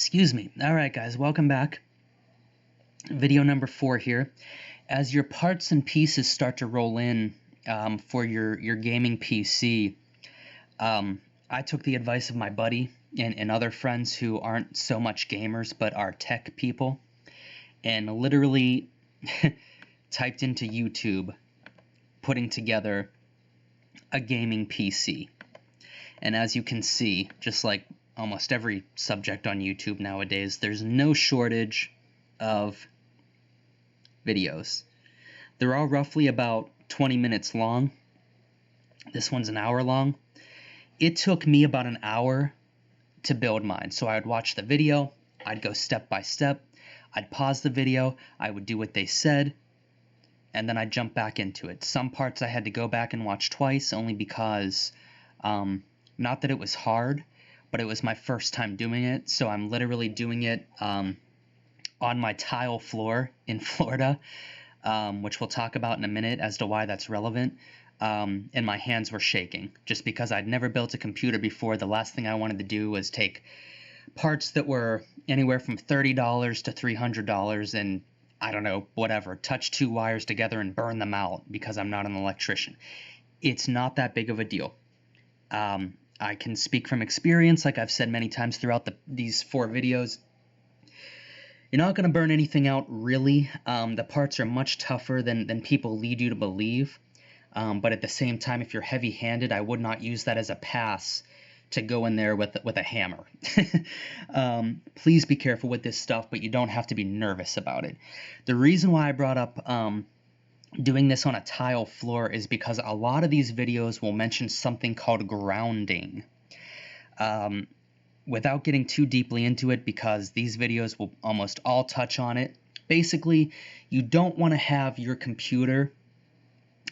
Excuse me. All right, guys, welcome back. Video number 4 here. As your parts and pieces start to roll in for your gaming PC, I took the advice of my buddy and other friends who aren't so much gamers but are tech people, and literally typed into YouTube putting together a gaming PC. And as you can see, just like almost every subject on YouTube nowadays, there's no shortage of videos. They're all roughly about 20 minutes long. This one's an hour long. It took me about an hour to build mine. So I would watch the video, I'd go step by step, I'd pause the video, I would do what they said, and then I'd jump back into it. Some parts I had to go back and watch twice, only because, not that it was hard, but it was my first time doing it, so I'm literally doing it on my tile floor in Florida, which we'll talk about in a minute as to why that's relevant. And my hands were shaking just because I'd never built a computer before. The last thing I wanted to do was take parts that were anywhere from $30 to $300 and, I don't know, whatever, touch 2 wires together and burn them out because I'm not an electrician. It's not that big of a deal. I can speak from experience, like I've said many times throughout these 4 videos. You're not going to burn anything out, really. The parts are much tougher than people lead you to believe. But at the same time, if you're heavy-handed, I would not use that as a pass to go in there with a hammer. Please be careful with this stuff, but you don't have to be nervous about it. The reason why I brought up doing this on a tile floor is because a lot of these videos will mention something called grounding. Without getting too deeply into it, because these videos will almost all touch on it, basically, you don't want to have your computer,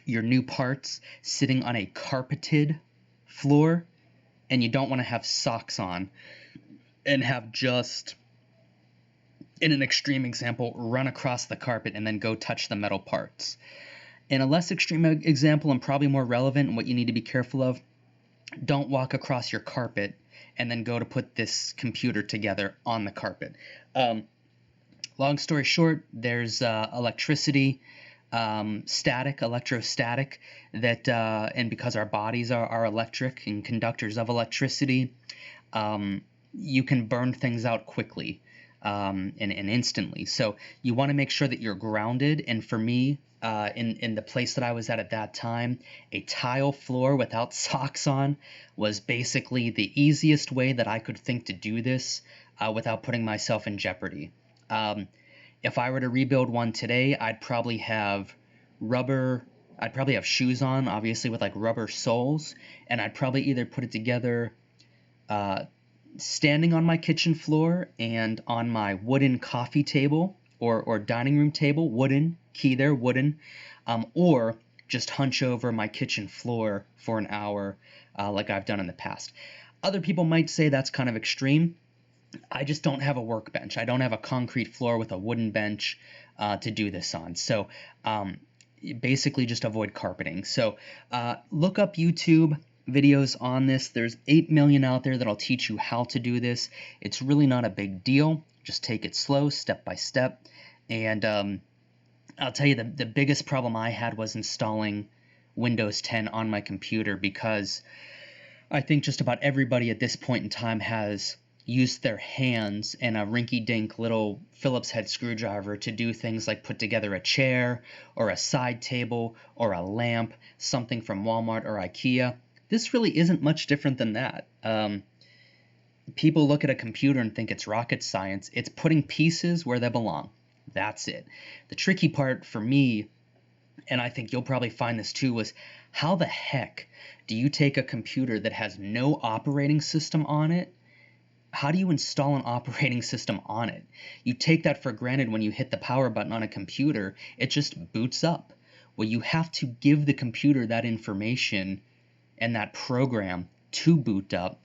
your new parts, sitting on a carpeted floor, and you don't want to have socks on and have just, in an extreme example, run across the carpet and then go touch the metal parts. In a less extreme example, and probably more relevant and what you need to be careful of, don't walk across your carpet and then go to put this computer together on the carpet. Long story short, there's electricity, electrostatic, that, and because our bodies are electric and conductors of electricity, you can burn things out quickly and instantly. So you want to make sure that you're grounded, and for me, in the place that I was at that time, a tile floor without socks on was basically the easiest way that I could think to do this without putting myself in jeopardy. If I were to rebuild one today, I'd probably have shoes on, obviously with like rubber soles, and I'd probably either put it together standing on my kitchen floor and on my wooden coffee table or dining room table, wooden, key there, wooden, or just hunch over my kitchen floor for an hour like I've done in the past. Other people might say that's kind of extreme. I just don't have a workbench. I don't have a concrete floor with a wooden bench to do this on. So basically just avoid carpeting. So look up YouTube videos on this. There's 8 million out there that'll teach you how to do this. It's really not a big deal. Just take it slow, step by step. And I'll tell you, the biggest problem I had was installing Windows 10 on my computer, because I think just about everybody at this point in time has used their hands and a rinky-dink little Phillips head screwdriver to do things like put together a chair or a side table or a lamp, something from Walmart or IKEA. This really isn't much different than that. People look at a computer and think it's rocket science. It's putting pieces where they belong. That's it. The tricky part for me, and I think you'll probably find this too, was how the heck do you take a computer that has no operating system on it? How do you install an operating system on it? You take that for granted when you hit the power button on a computer. It just boots up. Well, you have to give the computer that information and that program to boot up,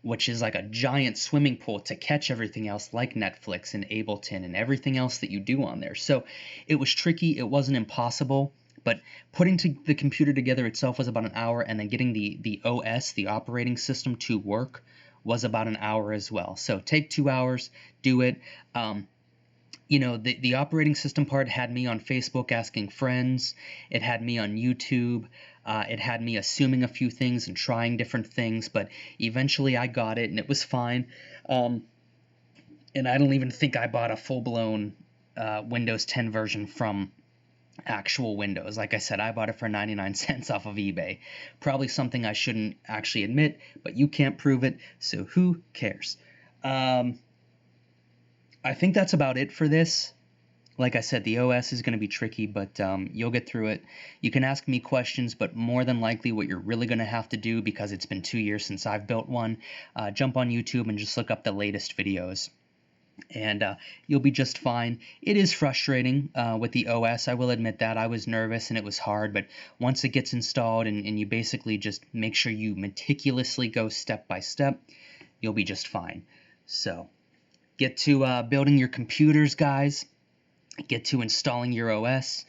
which is like a giant swimming pool to catch everything else like Netflix and Ableton and everything else that you do on there. So it was tricky. It wasn't impossible, but putting the computer together itself was about an hour, and then getting the OS, the operating system, to work was about an hour as well. So take 2 hours, do it. You know, the operating system part had me on Facebook asking friends. It had me on YouTube. It had me assuming a few things and trying different things, but eventually I got it and it was fine. And I don't even think I bought a full-blown Windows 10 version from actual Windows. Like I said, I bought it for 99 cents off of eBay. Probably something I shouldn't actually admit, but you can't prove it, so who cares? I think that's about it for this. Like I said, the OS is going to be tricky, but you'll get through it. You can ask me questions, but more than likely what you're really going to have to do, because it's been 2 years since I've built one, jump on YouTube and just look up the latest videos. And you'll be just fine. It is frustrating with the OS. I will admit that. I was nervous and it was hard, but once it gets installed and you basically just make sure you meticulously go step by step, you'll be just fine. So get to building your computers, guys. Get to installing your OS.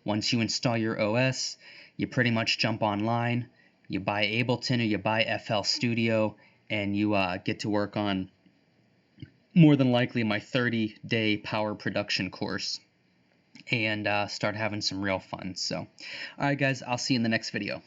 Once you install your OS, you pretty much jump online. You buy Ableton or you buy FL Studio, and you get to work on more than likely my 30-day power production course and start having some real fun. So, all right, guys, I'll see you in the next video.